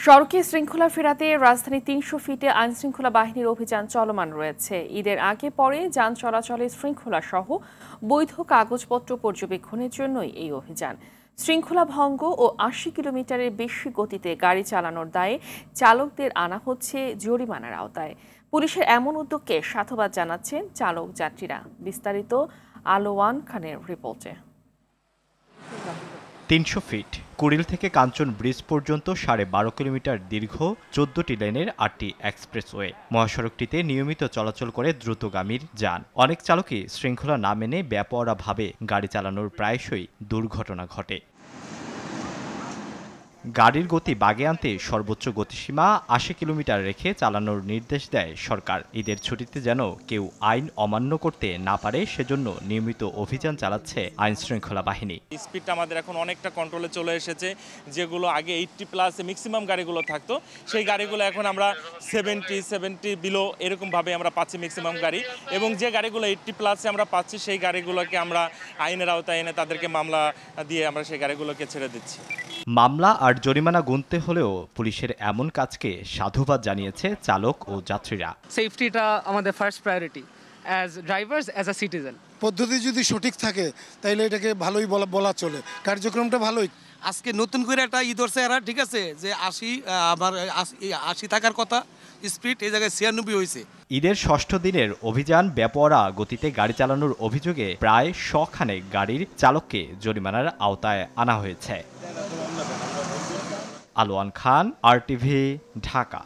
সড়কে শৃঙ্খলা ফেরাতে রাজধানী ৩০০ ফিটে আইনশৃঙ্খলা বাহিনীর অভিযান চলমান রয়েছে। ঈদের আগে পরে যান চলাচলে শৃঙ্খলা সহ বৈধ কাগজপত্র পর্যবেক্ষণের জন্যই এই অভিযান। শৃঙ্খলা ভঙ্গ ও ৮০ কিলোমিটারের বেশি গতিতে গাড়ি চালানোর দায়ে চালকদের আনা হচ্ছে জরিমানার আওতায়। পুলিশের এমন উদ্যোগকে সাধুবাদ জানাচ্ছেন চালক যাত্রীরা। বিস্তারিত আলোয়ান খানের রিপোর্টে। ৩০০ ফিট কুড়িল থেকে কাঞ্চন ব্রিজ পর্যন্ত ১২.৫ কিলোমিটার দীর্ঘ ১৪টি লেনের ৮টি এক্সপ্রেসওয়ে। মহাসড়কটিতে নিয়মিত চলাচল করে দ্রুতগামীর যান। অনেক চালকই শৃঙ্খলা না মেনে বেপরোয়াভাবে গাড়ি চালানোর প্রায়শই দুর্ঘটনা ঘটে। গাড়ির গতি বাগে আনতে সর্বোচ্চ গতিসীমা ৮০ কিলোমিটার রেখে চালানোর নির্দেশ দেয় সরকার। ঈদের ছুটিতে যেন কেউ আইন অমান্য করতে না পারে সেজন্য নিয়মিত অভিযান চালাচ্ছে আইনশৃঙ্খলা বাহিনী। স্পিডটা আমাদের এখন অনেকটা কন্ট্রোলে চলে এসেছে। যেগুলো আগে 80+ ম্যাক্সিমাম গাড়িগুলো থাকতো, সেই গাড়িগুলো এখন আমরা 70 বিলো এরকমভাবে আমরা পাচ্ছি ম্যাক্সিমাম গাড়ি। এবং যে গাড়িগুলো 80+ আমরা পাচ্ছি, সেই গাড়িগুলোকে আমরা আইনের আওতায় এনে তাদেরকে মামলা দিয়ে আমরা সেই গাড়িগুলোকে ছেড়ে দিচ্ছি। মামলা আর জরিমানা গুনতে হলেও পুলিশের এমন কাজকে সাধুবাদ জানিয়েছে চালক ও যাত্রীরা। সেফটিটা আমাদের first priority as drivers, as a citizen. পদ্ধতি যদি সঠিক থাকে তাইলে এটাকে ভালোই বলা চলে, কার্যক্রমটা ভালোই। আজকে নতুন করে একটা ঈদ হচ্ছে এরা, ঠিক আছে, যে ৮০ থাকার কথা স্পিড, এই জায়গায় ৯৬ হয়েছে। ঈদের ষষ্ঠ দিনের অভিযান বেপরোয়া গতিতে গাড়ি চালানোর অভিযোগে প্রায় ১০০ খানেক গাড়ির চালককে জরিমানার আওতায় আনা হয়েছে। আলোয়ান খান, RTV, ঢাকা।